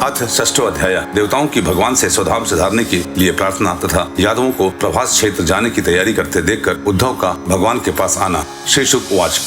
अथ षष्ठो अध्याय। देवताओं की भगवान से स्वधाम सुधारने के लिए प्रार्थना तथा यादवों को प्रभास क्षेत्र जाने की तैयारी करते देखकर उद्धव का भगवान के पास आना। श्री शुक उवाच।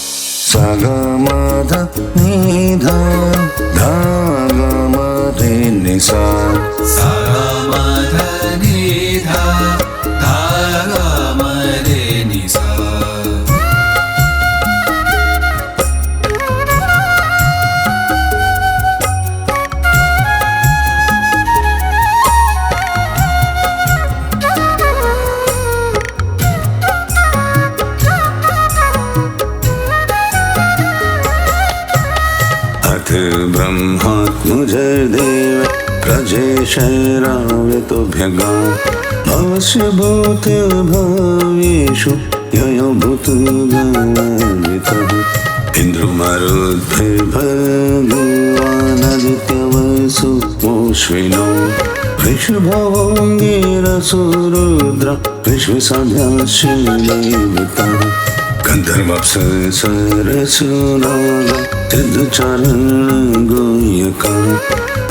ब्रह्मात्मजर्देव प्रजेशैराव्यतोऽभ्यगा भवस्य भूतभावेषु ययो भूतगणान्वितः इन्द्रमरुद्भिर्भगवानदित्यवसु मोश्विनो वृषभवोऽङ्गिरसुरुद्र विश्वसभ्याश्वदेवतः गन्धर्वप्सरसुनागा सिद्धचारण गोयका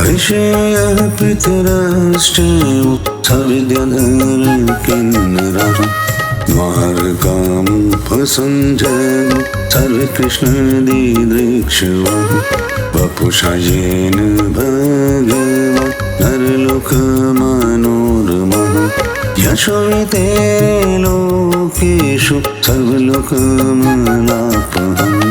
ऋषयः पितरश्चैव सविद्याधर किन्नरः द्वारकामुपसञ्जय सर्वकृष्णदिदृक्षवः वपुषा येन भगवान् नरलोकमनोरमः यशोते लोकेषु सर्वलोकमलापहम्।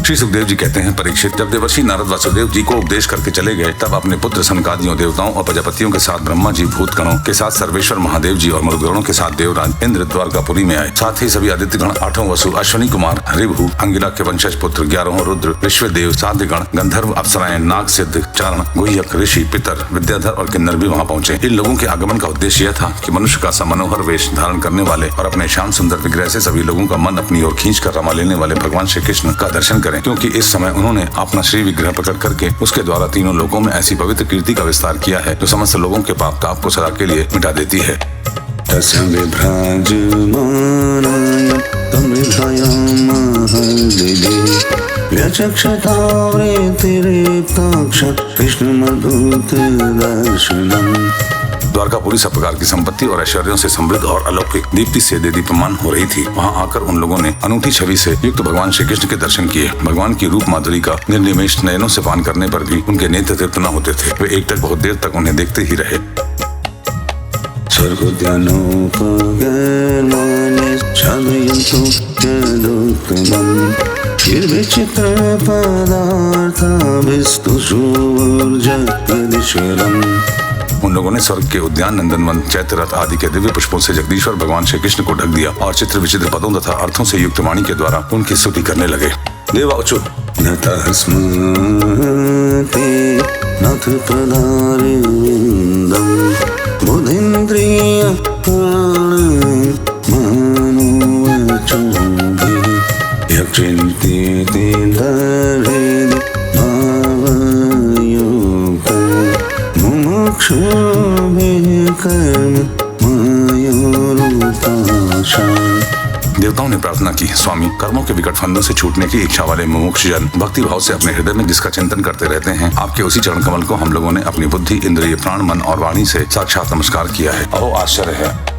श्री सुखदेव जी कहते हैं, परीक्षित, जब देवर्षि नारद वासुदेव जी को उपदेश करके चले गए तब अपने पुत्र सनकादियों देवताओं और प्रजापतियों के साथ ब्रह्मा जी, भूतगणों के साथ सर्वेश्वर महादेव जी और मरुदगणों के साथ देवराज इंद्र द्वारकापुरी में आए। साथ ही सभी आदित्यगण, 8 वसु, अश्विनी कुमार, हरिभु, अंगिला के वंशज पुत्र, 11 रुद्र, विश्वदेव, साध्यगण, गंधर्व, अप्सराएं, नाग, सिद्ध, चारण, गुह्यक, ऋषि, पितर, विद्याधर और किन्नर भी वहाँ पहुंचे। इन लोगों के आगमन का उद्देश्य यह था कि मनुष्य का सा मनोहर वेश धारण करने वाले और अपने श्याम सुंदर विग्रह से सभी लोगों का मन अपनी ओर खींच कर रमा लेने वाले भगवान श्री कृष्ण का दर्शन करें, क्योंकि इस समय उन्होंने अपना श्री विग्रह प्रकट करके उसके द्वारा तीनों लोकों में ऐसी पवित्र कीर्ति का विस्तार किया है जो समस्त लोगों के पाप ताप को सदा के लिए मिटा देती है। द्वारकापुरी सब प्रकार की संपत्ति और ऐश्वर्यों से समृद्ध और अलौकिक दीप्ति से दीप्यमान हो रही थी। वहां आकर उन लोगों ने अनूठी छवि से युक्त भगवान श्री कृष्ण के दर्शन किए। भगवान की रूप माधुरी का निर्निमेष नयनों से पान करने पर भी उनके नेत्र तृप्त न होते थे। वे एक तक बहुत देर तक उन्हें देखते ही रहे। उन लोगों ने स्वर्ग के उद्यान, नंदनवन, चैत्र रथ आदि के दिव्य पुष्पों से जगदीश्वर भगवान श्री कृष्ण को ढक दिया और चित्र विचित्र पदों तथा अर्थों से युक्त वाणी के द्वारा उनकी स्तुति करने लगे। देवाचु देवताओं ने प्रार्थना की, स्वामी, कर्मों के विकट फंदों से छूटने की इच्छा वाले मुमुक्षुजन भक्ति भाव से अपने हृदय में जिसका चिंतन करते रहते हैं, आपके उसी चरण कमल को हम लोगों ने अपनी बुद्धि, इंद्रिय, प्राण, मन और वाणी से साक्षात नमस्कार किया है। अहो आश्चर्य है।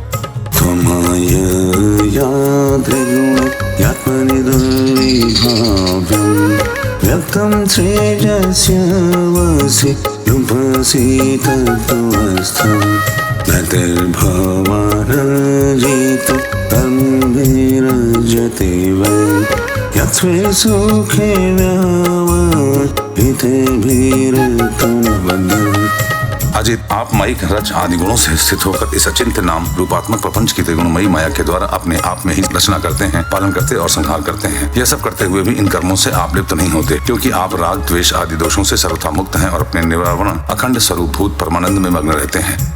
अजित, आप माइक रच आदि गुणों से स्थित होकर इस अचिंत्य नाम रूपात्मक प्रपंच की त्रिगुणमयी माया के द्वारा अपने आप में ही रचना करते हैं, पालन करते और संहार करते हैं। यह सब करते हुए भी इन कर्मों से आप लिप्त नहीं होते, क्योंकि आप राग, द्वेष आदि दोषों से सर्वथा मुक्त हैं और अपने निरावरण अखंड स्वरूप भूत परमानंद में मग्न रहते हैं।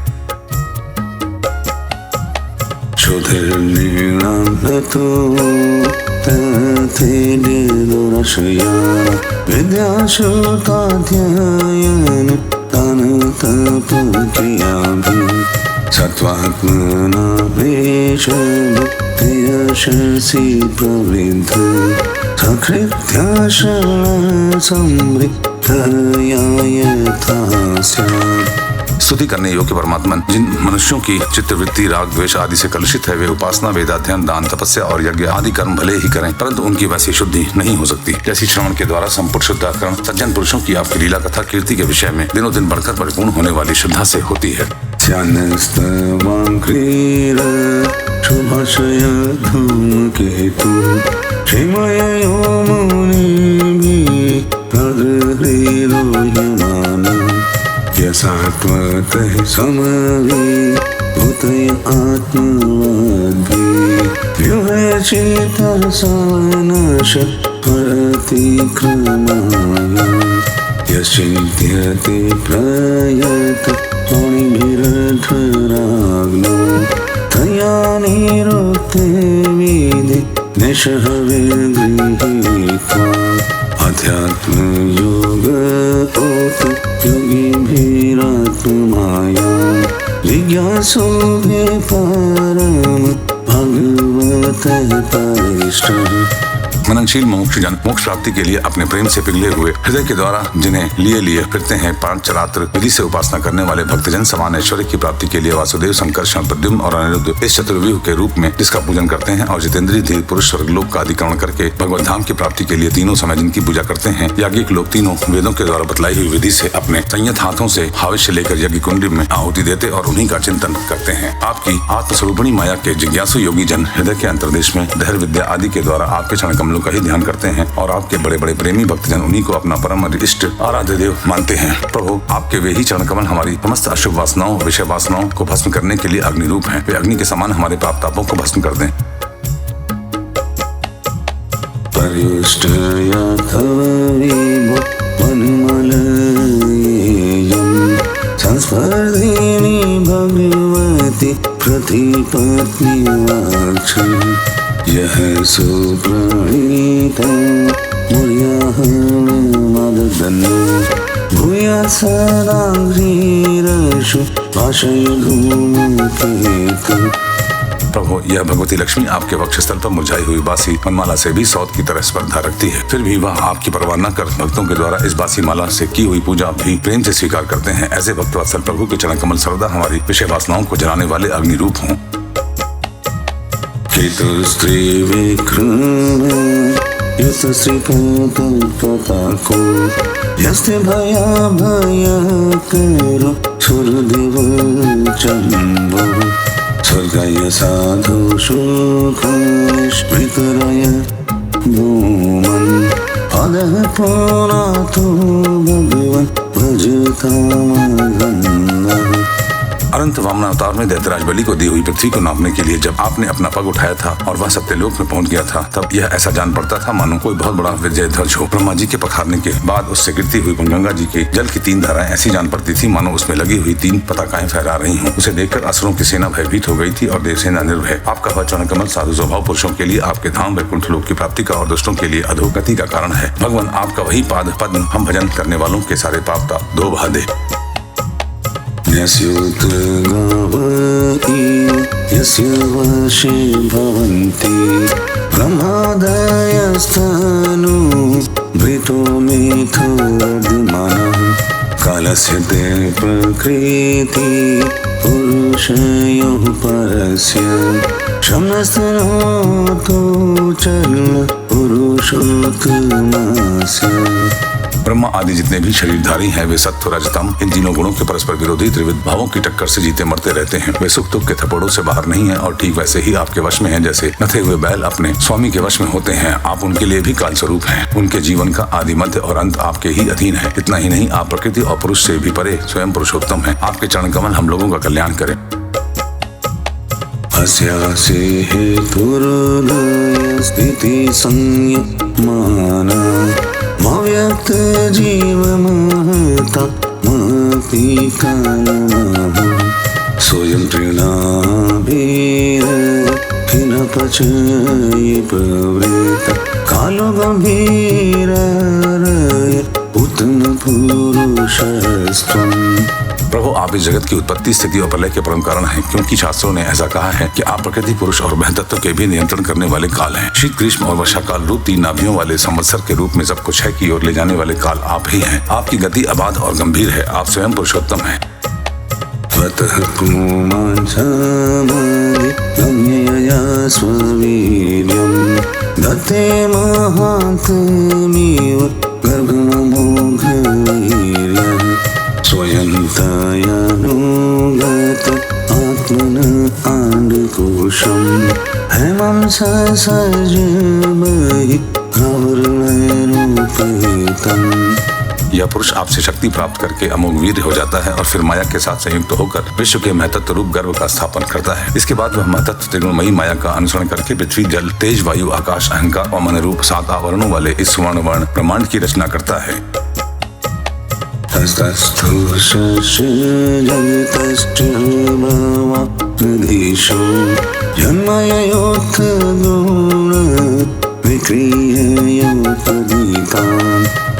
सत्वात्मना प्रवृद्ध सकृत्या समृत त्वया यथा स्यात्। स्तुति करने योग्य परमात्मा जिन मनुष्यों की चित्तवृत्ति राग द्वेष आदि से कलुषित है, वे उपासना वेदाध्ययन दान तपस्या और यज्ञ आदि कर्म भले ही करें, परंतु उनकी वैसी शुद्धि नहीं हो सकती जैसी श्रवण के द्वारा संपुट शुद्धाकरण सज्जन पुरुषों की आपकी लीला कथा कीर्ति के विषय में दिनों दिन बढ़कर परिपूर्ण होने वाली श्रद्धा से होती है। ध्यानस्तवाङ्क्रीर शुभाशय धूमकेतु क्षेमयो मुनिभिः प्रगृहीरोह्यमानः यसात्वतः समवेभूतय आत्मवद्भिः व्युहचितरसानश परतिक्रमाय यशिध्यते प्रयत मणिभिरध्वराग्नो तया निरुक्ते विधि निशहविर्गृहीत्वा अध्यात्मयोग योगिभिरात्ममाया जिज्ञासुभिः परम भगवतः परिष्टः। मननशील मोक्ष जन मोक्ष प्राप्ति के लिए अपने प्रेम से पिघले हुए हृदय के द्वारा जिन्हें लिए फिरते हैं, पांचरात्र विधि से उपासना करने वाले भक्तजन समान ऐश्वर्य की प्राप्ति के लिए वासुदेव संकर्षण प्रद्युम्न और अनिरुद्ध इस चतुर्व्यूह के रूप में जिसका पूजन करते हैं और जितेंद्रिय धीर पुरुष स्वर्गलोक का अधिकरण करके भगवत धाम की प्राप्ति के लिए तीनों समय जिनकी पूजा करते हैं, याज्ञिक लोग तीनों वेदों के द्वारा बतलाई हुई विधि से अपने संयत हाथों से हाविष्य लेकर यज्ञ कुंड में आहुति देते और उन्हीं का चिंतन करते हैं। आपकी आत्मस्वरूपिणी माया के जिज्ञासु योगी जन हृदय के अंतर्देश में धैर्य विद्या आदि के द्वारा आपके चरण कमलों का ही ध्यान करते हैं और आपके बड़े बड़े प्रेमी भक्तजन उन्हीं को अपना परम इष्ट आराध्य देव मानते हैं। प्रभु, आपके वे ही चरण कमल हमारी समस्त अशुभ वासनाओं विषय वासनाओं को भस्म करने के लिए अग्नि रूप हैं। वे अग्नि के समान हमारे पाप तापों को भस्म कर दें। पर्युष्टया तव विभो वनमलयेयं संस्पर्धिनी भगवति प्रतिपत्निवाक्षं यः सुप्रणीतं मुर्याहमददन्नो भूयात् सदा ह्रीरशु पाशयधूमकेतु। प्रभु, यह भगवती लक्ष्मी आपके वक्षस्थल पर मुरझाई हुई बासी वनमाला से भी सौत की तरह स्पर्धा रखती है, फिर भी वह आपकी परवाह न कर भक्तों के द्वारा इस बासी माला से की हुई पूजा भी प्रेम से स्वीकार करते हैं। ऐसे भक्तवत्सल प्रभु के चरण कमल सर्वदा हमारी विषय वासनाओं को जलाने वाले अग्नि रूप हों। केतुस्त्री विक्रम युतश्रीपतको यस्ते भयाभयकरो सुरदेव चम्बो स्वर्गाय साधु सुखस्मृतराय भूमन् अदः पुनातो भगवन् भजतामगन्धः। अनंत वामन अवतार में दैत्यराज बलि को दी हुई पृथ्वी को नापने के लिए जब आपने अपना पग उठाया था और वह सत्यलोक में पहुंच गया था, तब यह ऐसा जान पड़ता था मानो कोई बहुत बड़ा विजय ध्वज हो। ब्रह्मा जी के पखारने के बाद उससे गिरती हुई गंगा जी के जल की 3 धाराएं ऐसी जान पड़ती थी मानो उसमें लगी हुई 3 पताकाएं फहरा रही हों। उसे देखकर असुरों की सेना भयभीत हो गई थी और देवसेना निर्भय। आपका वह चरण कमल साधु स्वभाव पुरुषों के लिए आपके धाम वैकुंठ लोक की प्राप्ति का और दुष्टों के लिए अधोगति का कारण है। भगवान, आपका वही पाद पद्म हम भजन करने वालों के सारे पाप ताप धो बहा दे। यस्योत्र गावई यस्य वशे भवन्ति ब्रह्मादयस्तनु भृतो मिथो वर्धमानः कालस्य ते प्रकृति पुरुषयोः परस्य शमनस्तनोतो चर्ण पुरुषोत्तमस्य। ब्रह्मा आदि जितने भी शरीरधारी हैं वे सत्व रजतम इन तीनों गुणों के परस्पर विरोधी त्रिविध भावों की टक्कर से जीते मरते रहते हैं। वे सुख दुख के थप्पड़ों से बाहर नहीं हैं और ठीक वैसे ही आपके वश में हैं जैसे नथे हुए बैल अपने स्वामी के वश में होते हैं। आप उनके लिए भी काल स्वरूप हैं। उनके जीवन का आदि मध्य और अंत आपके ही अधीन है। इतना ही नहीं, आप प्रकृति और पुरुष से भी परे स्वयं पुरुषोत्तम हैं। आपके चरण कमल हम लोगों का कल्याण करें। अस्यासि हेतुर्लय स्थिति संयमाना व्यक्त जीव महता महति कालमः सोऽयं तृणाभिर हिन पचये प्रवृत्त कालो गम्भीर सनातन पुरुषस्त्वम्। प्रभु, आप इस जगत की उत्पत्ति, स्थिति और प्रलय के परम कारण हैं, क्योंकि शास्त्रों ने ऐसा कहा है कि आप प्रकृति, पुरुष और महतत्व के भी नियंत्रण करने वाले काल हैं। शीत, ग्रीष्म और वर्षा काल रूप 3 नाभियों वाले संवत्सर के रूप में सब कुछ है की ओर ले जाने वाले काल आप ही हैं। आपकी गति अबाध और गंभीर है। आप स्वयं पुरुषोत्तम हैं। त्वतः पुमांसमादि गम्यया स्ववीर्यं दत्ते महान्तमेव गर्भमोघवीर्यः स्वयं तयानुगत आत्मन आण्डकोशं हेमं ससर्ज बहि आवरणरूपेतम्। यह पुरुष आपसे शक्ति प्राप्त करके अमोघ वीर हो जाता है और फिर माया के साथ संयुक्त होकर विश्व के महतत्व रूप गर्भ का स्थापन करता है। इसके बाद वह महतत्व त्रिगुणमयी माया का अनुसरण करके पृथ्वी, जल, तेज, वायु, आकाश, अहंकार और मन रूप 7 आवरणों वाले इस सुवर्ण वर्ण ब्रह्मांड की रचना करता है।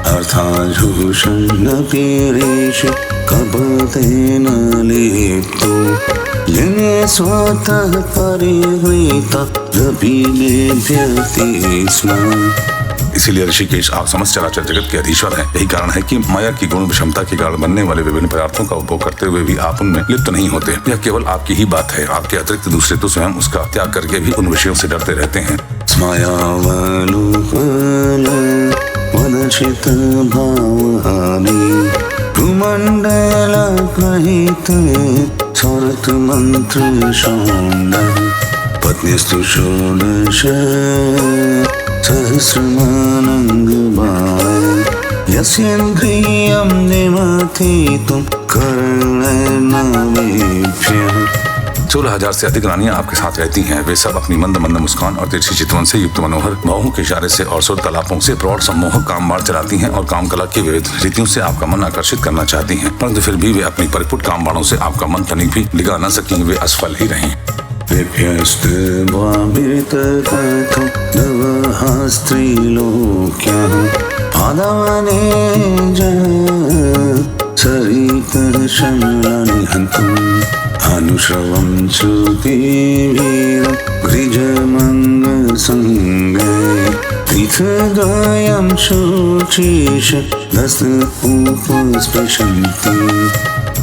अर्थाजुषन्नपीरेश कपतेन लिप्तो येने स्वतः परिहृता रपीमेभ्यति स्म। इसीलिए ऋषिकेश, आप समस्त चराचर जगत के अधीश्वर हैं। यही कारण है कि माया की गुण विषमता के कारण बनने वाले विभिन्न पदार्थों का उपभोग करते हुए भी आप उनमें लिप्त नहीं होते। यह केवल आपकी ही बात है। आपके अतिरिक्त दूसरे तो स्वयं उसका त्याग करके भी उन विषयों से डरते रहते हैं। वदचित भावहानि कुमण्डलप्रहित सरत मंत्र शौण्ड पत्न्यस्तु षोडश सहस्रमानङ्गभार यस्येन्द्रियं निमथितुं कर्णेनावेभ्यः। 16,000 से अधिक रानियां आपके साथ रहती हैं। वे सब अपनी मंद मंद मुस्कान और तिरछी चितवन से युक्त मनोहर भावों के इशारे से और सुर तलापों से प्रौढ़ सम्मोहक काम बाण चलाती हैं और काम कला की विविध रीतियों से आपका मन आकर्षित करना चाहती हैं, परंतु फिर भी वे अपनी परिपुट काम बाणों से आपका मन तनिक भी डिगा न सकें। वे असफल ही रहें। अनुश्रवं श्रुतिवीरं गृजमङ्गसङ्गे तीर्थद्वयं शुचिष दस्त उपस्पृशन्ति।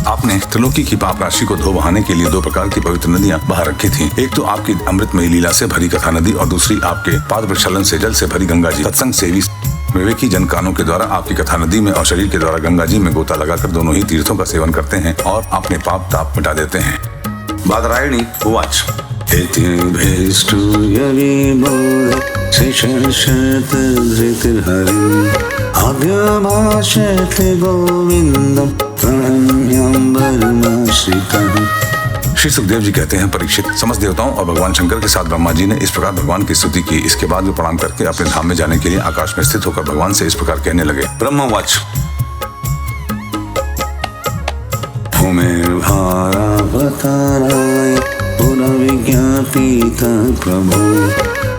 आपने त्रिलोकी की पाप राशि को धो बहाने के लिए 2 प्रकार की पवित्र नदियां बाहर रखी थी। एक तो आपकी अमृतमयी लीला से भरी कथा नदी और दूसरी आपके पाद प्रक्षालन से जल से भरी गंगा जी। सत्संग सेवी विवेकी जन कानों के द्वारा आपकी कथा नदी में और शरीर के द्वारा गंगा जी में गोता लगाकर दोनों ही तीर्थों का सेवन करते हैं और अपने पाप ताप मिटा देते हैं। बादरायणी उवाच श्री सुखदेव जी कहते हैं, परीक्षित, समस्त देवताओं और भगवान शंकर के साथ ब्रह्मा जी ने इस प्रकार भगवान की स्तुति की। इसके बाद वे प्रणाम करके अपने धाम में जाने के लिए आकाश में स्थित होकर भगवान से इस प्रकार कहने लगे। ब्रह्मवाच भूमिर्भारावताराय पुनर्विज्ञापित प्रभो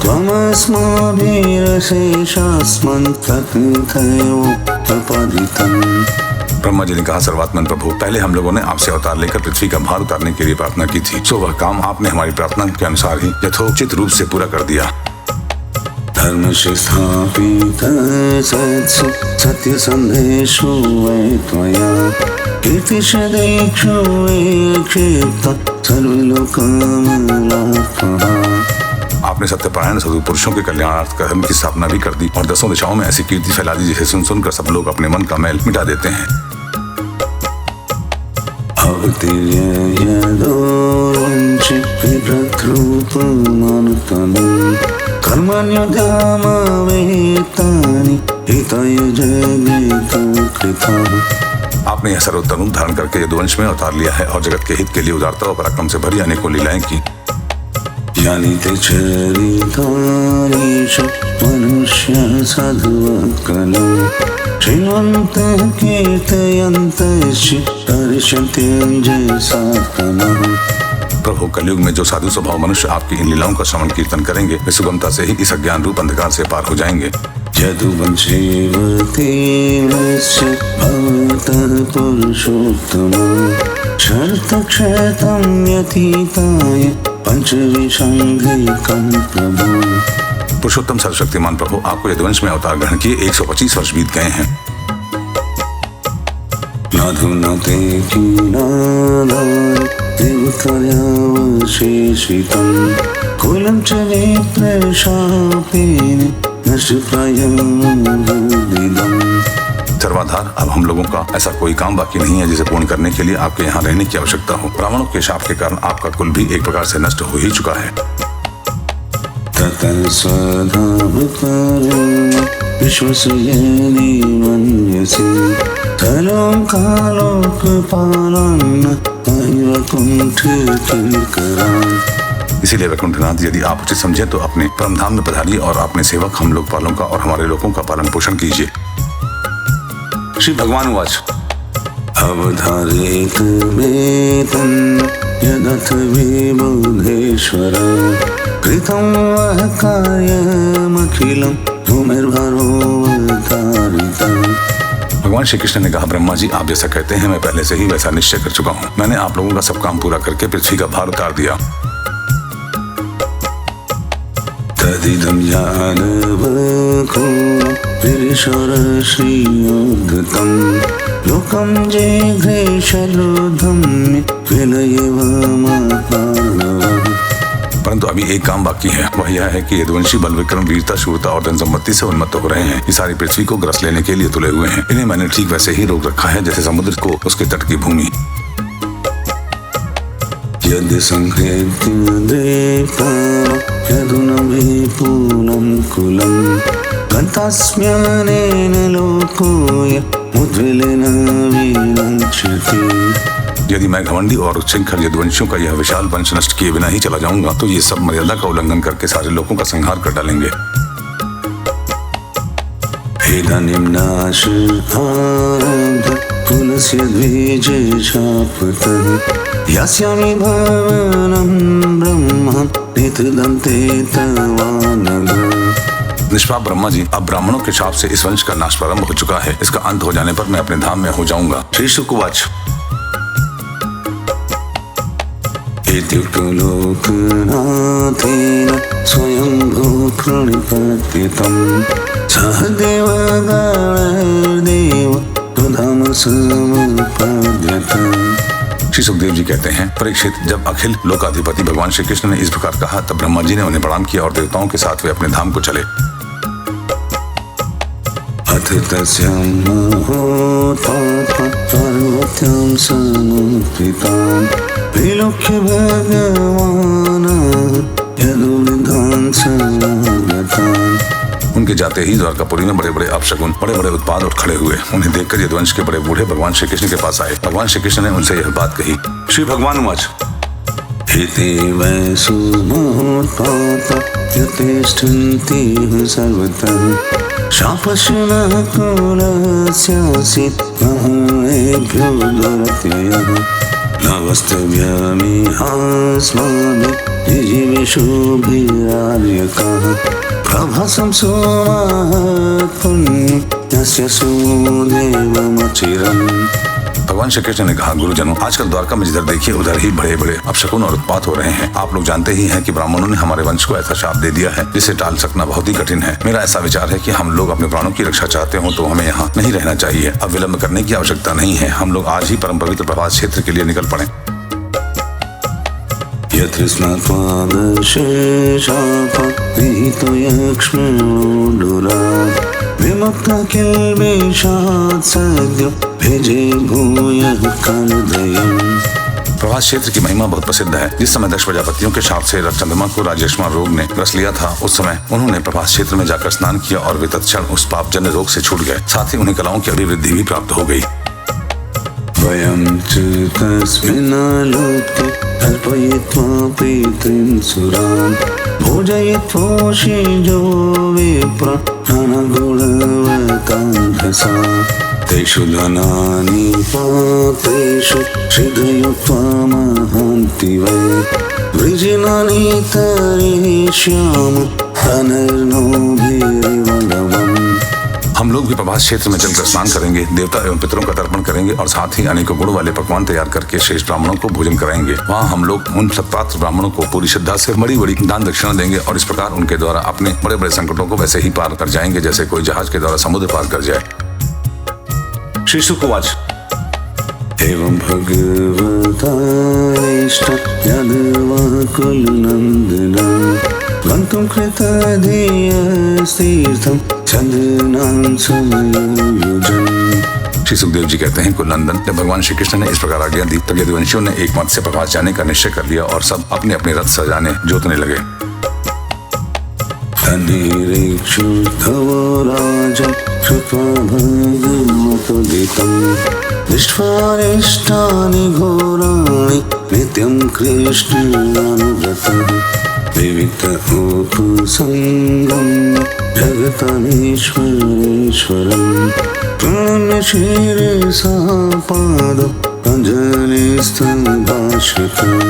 त्वमस्माभिरशेषास्मन् तथैवोपपदितम्। ब्रह्मा जी ने कहा, सर्वात्मन प्रभु, पहले हम लोगों ने आपसे अवतार लेकर पृथ्वी का भार उतारने के लिए प्रार्थना की थी, सो वह काम आपने हमारी प्रार्थना के अनुसार ही यथोचित रूप से पूरा कर दिया। धर्मस्य स्थापित सत्सु सत्य संदेशो वै त्वया कीर्तिशदेक्षु वै क्षिप्त सर्वलोकमलापः। आपने सत्यपरायण साधु पुरुषों के कल्याणार्थ कर्म की स्थापना भी कर दी और 10 दिशाओं में ऐसी कीर्ति फैला दी जिसे सुन सुनकर सब लोग अपने मन का मैल मिटा देते हैं। आपने यह सर्वोत्तम रूप धारण करके यदुवंश में अवतार लिया है और जगत के हित के लिए उदारता और पराक्रम से भरी अनेकों लीलाएं की। जानिते चरितानीश मनुष्य साधुवक्कलो श्रीमन्तः कीर्तयन्तश्च हर्षन्त्यञ्जय साधनः। प्रभु, कलयुग में जो साधु स्वभाव मनुष्य आपकी इन लीलाओं का श्रवण कीर्तन करेंगे वे सुगमता से ही इस अज्ञान रूप अंधकार से पार हो जाएंगे। यदुवंशेव तेनस्य भवतः पुरुषोत्तमः शर्तक्षेत्रं व्यतीताय पंचविंशतिकं प्रभु। पुरुषोत्तम सर्वशक्तिमान प्रभु, आपको यदुवंश में अवतार ग्रहण किए 125 वर्ष बीत गए हैं। नाधुनते कीनादाय देवकार्यावशेषितं कुलं च नेत्रशापेन नष्टप्रायमुदिदम्। सर्वाधार, अब हम लोगों का ऐसा कोई काम बाकी नहीं है जिसे पूर्ण करने के लिए आपके यहाँ रहने की आवश्यकता हो। ब्राह्मणों के शाप के कारण आपका कुल भी एक प्रकार से नष्ट हो ही चुका है। ततः स्वधाम परम विश्वसुयनि मन्यसे कलोकालोकपालान् वैकुण्ठ किङ्करान्। इसीलिए वैकुंठनाथ, यदि आप उचित समझे तो अपने परमधाम में पधारिए और अपने सेवक हम लोग पालों का और हमारे लोगों का पालन पोषण कीजिए। श्री भगवान उवाच अवधारेत मे तन्न यदथ विबुधेश्वर कृतं वः कार्यमखिलं भूमिर्भरोऽवतारितम्। भगवान श्री कृष्ण ने कहा, ब्रह्मा जी, आप जैसा कहते हैं मैं पहले से ही वैसा निश्चय कर चुका हूँ। मैंने आप लोगों का सब काम पूरा करके पृथ्वी का भार उतार दिया। तदिदं यानवको विरिशरश्रियोद्धतं लोकं जेघ्रे शरोधं विलयवमापाणवम्। परंतु अभी एक काम बाकी है, वह यह है कि यदुवंशी बल विक्रम वीरता शूरता और धन संपत्ति से उन्मत्त हो रहे हैं। ये सारी पृथ्वी को ग्रस लेने के लिए तुले हुए हैं। इन्हें मैंने ठीक वैसे ही रोक रखा है जैसे समुद्र को उसके तट की भूमि। यदि संहृत्य देवता यदुनं विपुलं कुलं गन्तस्म्यनेन लोकोय मुद्विलेन विनश्यति। यदि मैं घमंडी और उच्छृंखल यदुवंशियों का यह विशाल वंश नष्ट किए बिना ही चला जाऊंगा तो ये सब मर्यादा का उल्लंघन करके सारे लोगों का संहार कर डालेंगे। इदानीं नाशारब्ध कुलस्य द्विजशापतः यास्यामि भवनं ब्रह्म नितदन्ते तवानघ। निष्पाप ब्रह्मा जी, अब ब्राह्मणों के शाप से इस वंश का नाश प्रारंभ हो चुका है। इसका अंत हो जाने पर मैं अपने धाम में हो जाऊंगा। श्री शुक उवाच इत्युक्तो लोकनाथेन स्वयंभू प्रणिपत्यतं सह देवगणैर्देव प्रधाम समुपाद्यत। श्री सुखदेव जी कहते हैं, परीक्षित, जब अखिल लोकाधिपति भगवान श्री कृष्ण ने इस प्रकार कहा तब ब्रह्मा जी ने उन्हें प्रणाम किया और देवताओं के साथ वे अपने धाम को चले। अथ तस्यां महोत्पातं पार्वत्यां समुत्थितां विलोक्य भगवान् यदुवृद्धान् समागतान्। उनके जाते ही द्वारकापुरी में बड़े बड़े अपशकुन, बड़े बड़े उत्पाद उठ खड़े हुए। उन्हें देखकर यदुवंश के बड़े बूढ़े भगवान श्री कृष्ण के पास आए। भगवान श्री कृष्ण ने उनसे यह बात कही। श्री भगवान उवाच इति वैसु महोत्पाता यतिष्ठन्ति सर्वतः शापशुनः कुलस्यासीत् महेभ्यो दुरत्ययः नवस्तव्यमिहास्माभिः जीवेषुभिरार्यकाः प्रभासं सुमहत्पुण्यं यस्य सुदेवमचिरम्। भगवान श्री कृष्ण ने कहा, गुरुजनों, आजकल द्वारका में जिधर देखिए उधर ही बड़े बड़े अपशकुन और उत्पात हो रहे हैं। आप लोग जानते ही हैं कि ब्राह्मणों ने हमारे वंश को ऐसा शाप दे दिया है जिसे टाल सकना बहुत ही कठिन है। मेरा ऐसा विचार है कि हम लोग अपने प्राणों की रक्षा चाहते हो तो हमें यहाँ नहीं रहना चाहिए। अब विलंब करने की आवश्यकता नहीं है। हम लोग आज ही परम पवित्र प्रभास क्षेत्र के लिए निकल पड़े। यत्र स्नात्वादशेषापो यक्ष्मणोडुरात् विमुक्तः किल्बिषात् सद्यो भेजे भूयः कालदयम्। प्रभास क्षेत्र की महिमा बहुत प्रसिद्ध है। जिस समय दक्ष प्रजापतियों के शाप से चंद्रमा को राजेश्वर रोग ने ग्रस लिया था, उस समय उन्होंने प्रभास क्षेत्र में जाकर स्नान किया और वे तत्क्षण उस पापजन्य रोग से छूट गए। साथ ही उन्हें कलाओं की अभिवृद्धि भी प्राप्त हो गई। वयं च तस्मिन्नालोके अर्पयित्वा पितॄन् सुरान् भोजयित्वोषिजो विप्र नानागुणवतान्धसा तेषु धनानि पात्रेषु श्रीधयुक्त्वा महान्ति वै वृजिनानि तरिष्यामि धनर्नोभिरिव लवम्। लोग भी प्रभास क्षेत्र में चलकर स्नान करेंगे, देवता एवं पितरों का तर्पण करेंगे और साथ ही अनेकों गुण वाले पकवान तैयार करके श्रेष्ठ ब्राह्मणों को भोजन कराएंगे। वहाँ हम लोग उन सत्पात्र ब्राह्मणों को पूरी श्रद्धा से बड़ी बड़ी दान दक्षिणा देंगे और इस प्रकार उनके द्वारा अपने बड़े बड़े संकटों को वैसे ही पार कर जाएंगे जैसे कोई जहाज के द्वारा समुद्र पार कर जाए। श्री शुक उवाच एवं भगवताष्ट यद्वाकुलनन्दना गन्तुं कृतधियस्तीर्थं चन्द्रनां समयोयुजम्। श्री सुखदेव जी कहते हैं कुलनंदन, जब भगवान श्री कृष्ण ने इस प्रकार आज्ञा दी तब यदुवंशियों ने एक मत से प्रभास जाने का निश्चय कर लिया और सब अपने अपने रथ सजाने जोतने लगे। तन्निरीक्षुर्धवो राजन् श्रुत्वा भगवतोदितं दृष्ट्वारिष्टानि घोराणि नित्यं कृष्णानुव्रतः विविक्त उपसङ्गं जगतानीश्वरेश्वरं प्रणम्य शिरसा पादम् अञ्जलिस्तदाश्रितम्।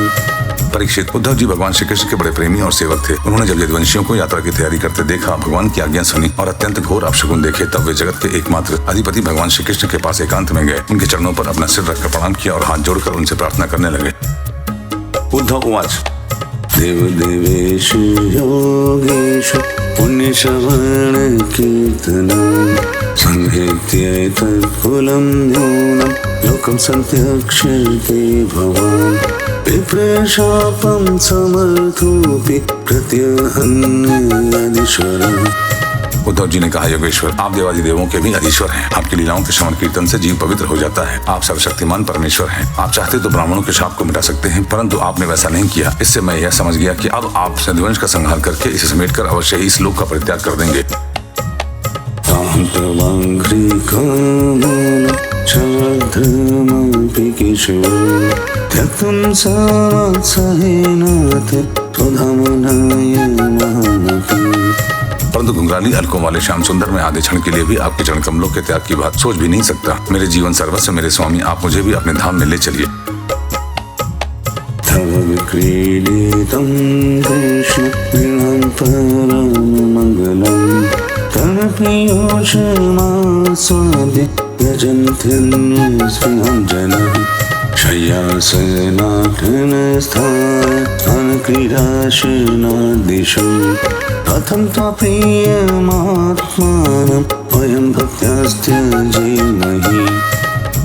परीक्षित, उद्धव जी भगवान श्री कृष्ण के बड़े प्रेमी और सेवक थे। उन्होंने जब यदुवंशियों को यात्रा की तैयारी करते देखा, भगवान की आज्ञा सुनी और अत्यंत घोर अपशकुन देखे, तब वे जगत के एकमात्र अधिपति भगवान श्री कृष्ण के पास एकांत में गए, उनके चरणों पर अपना सिर रखकर प्रणाम किया और हाथ जोड़कर उनसे प्रार्थना करने लगे। उद्धव उवाच देवदेवेश योगेशु पुण्यश्रवण कीर्तनं संहृत्यैतत्कुलं न्यूनं लोकं सन्त्यक्षते भवान् विप्रशापं समर्थोऽपि प्रत्यहन्यदीश्वरः। उद्धव जी ने कहा, योगेश्वर, आप देवादि देवों के भी अधीश्वर हैं। आपकी लीलाओं के श्रवण कीर्तन से जीव पवित्र हो जाता है। आप सर्वशक्तिमान परमेश्वर हैं। आप चाहते तो ब्राह्मणों के शाप को मिटा सकते हैं, परंतु आपने वैसा नहीं किया। इससे मैं यह समझ गया कि अब आप यदुवंश का संहार करके इसे समेटकर अवश्य ही इस लोक का परित्याग कर देंगे। परंतु घुंघराली अलकों वाले श्याम सुंदर में आधे क्षण के लिए भी आपके चरण कमलों के त्याग की बात सोच भी नहीं सकता। मेरे जीवन सर्वस्व मेरे स्वामी, आप मुझे भी अपने धाम में ले चलिए। तव विक्रीडितं कृष्ण परममङ्गलं तन्प्रियोषमास्वाद्य यजन्त्यन्यस्मिन् जनः शय्यासनाटनस्थानक्रीडाशनादिषु कथं त्वप्रियमात्मानं वयं भक्त्यास्त्यजेमहि।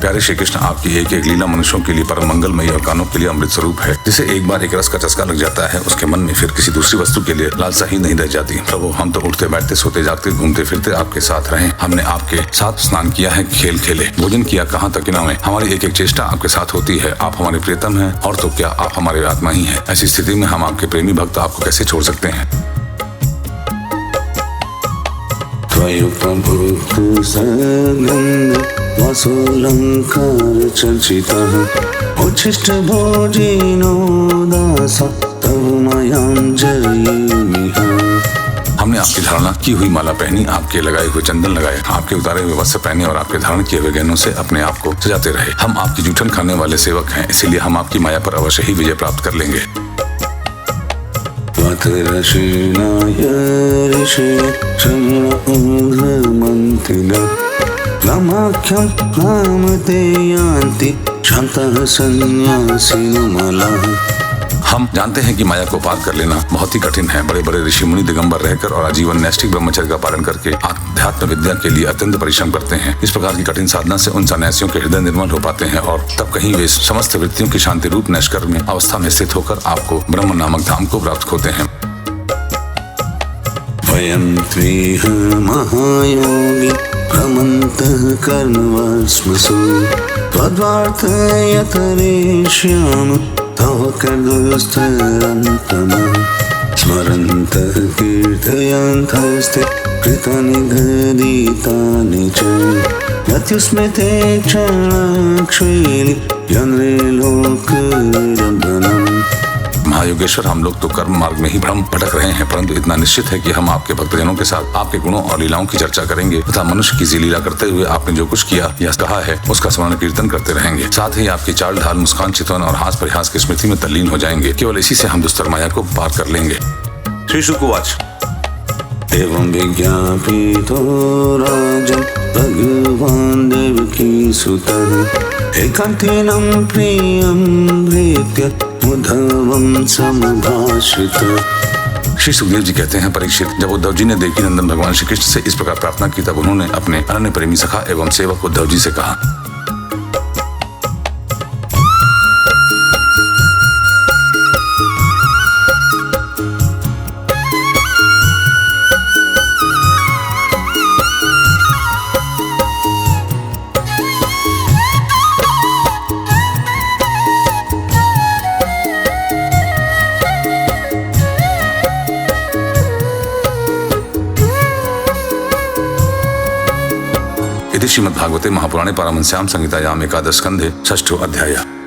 प्यारे श्री कृष्ण, आपकी एक एक लीला मनुष्यों के लिए परम मंगलमयी और कानों के लिए अमृत स्वरूप है। जिसे एक बार एक रस का चस्का लग जाता है, उसके मन में फिर किसी दूसरी वस्तु के लिए लालसा ही नहीं रह जाती। प्रभु, हम तो उठते बैठते सोते जागते घूमते फिरते आपके साथ रहे। हमने आपके साथ स्नान किया है, खेल खेले, भोजन किया, कहाँ तक न में हमारी एक एक चेष्टा आपके साथ होती है। आप हमारे प्रियतम हैं और तो क्या, आप हमारे आत्मा ही है। ऐसी स्थिति में हम आपके प्रेमी भक्त आपको कैसे छोड़ सकते हैं। वासोऽलङ्कार चर्चितः उच्छिष्ट भोजिनो दास तव मयांजलिमिह। हमने आपकी धारणा की हुई माला पहनी, आपके लगाए हुए चंदन लगाए, आपके उतारे हुए वस्त्र पहने और आपके धारण किए हुए गहनों से अपने आप को सजाते रहे। हम आपकी जूठन खाने वाले सेवक हैं, इसीलिए हम आपकी माया पर अवश्य ही विजय प्राप्त कर लेंगे। नामाख्यं नाम ते यान्ति शान्तः सन्न्यासिनो मलः। हम जानते हैं कि माया को पार कर लेना बहुत ही कठिन है। बड़े बड़े ऋषि मुनि दिगंबर रहकर और आजीवन नैष्ठिक ब्रह्मचर्य का पालन करके आध्यात्म विद्या के लिए अत्यंत परिश्रम करते हैं। इस प्रकार की कठिन साधना से उन सन्यासियों के हृदय निर्मल हो पाते हैं और तब कहीं वे समस्त वृत्तियों की शांति रूप नैष्कर्म्य अवस्था में स्थित होकर आपको ब्रह्म नामक धाम को प्राप्त होते हैं। वयं त्वेह महायोगी भ्रमन्तः कर्मवस्मसु त्वद्वार्तयतरेष्यामः तव कर्दुस्तरन्तमः स्मरन्तः कीर्तयन्तस्ते कृतानि गदितानि च यत्युस्मृते क्षणक्षेलि यन्त्रेलोकरम्भनम्। महायोगेश्वर, हम लोग तो कर्म मार्ग में ही भ्रम भटक रहे हैं, परंतु इतना निश्चित है कि हम आपके भक्तजनों के साथ आपके गुणों और लीलाओं की चर्चा करेंगे तथा मनुष्य की सी लीला करते हुए आपने जो कुछ किया या कहा है उसका स्मरण कीर्तन करते रहेंगे। साथ ही आपकी चाल ढाल, मुस्कान, चितवन और हास परिहास की स्मृति में तल्लीन हो जाएंगे। केवल इसी से हम दुस्तर माया को पार कर लेंगे। श्री शुक उवाच एवं विज्ञापितो राजन् भगवान् देवकी सुतः एकान्तेन प्रियं प्रीत्य उद्धवं समभाषित। श्री सुखदेव जी कहते हैं, परीक्षित, जब उद्धव जी ने देवकी नंदन भगवान श्री कृष्ण से इस प्रकार प्रार्थना की, तब उन्होंने अपने अनन्य प्रेमी सखा एवं सेवक उद्धव जी से कहा। इति श्रीमद्भागवते महापुराणे पारमहंस्यां संहितायाम् एकादश स्कन्धे षष्ठो अध्यायः।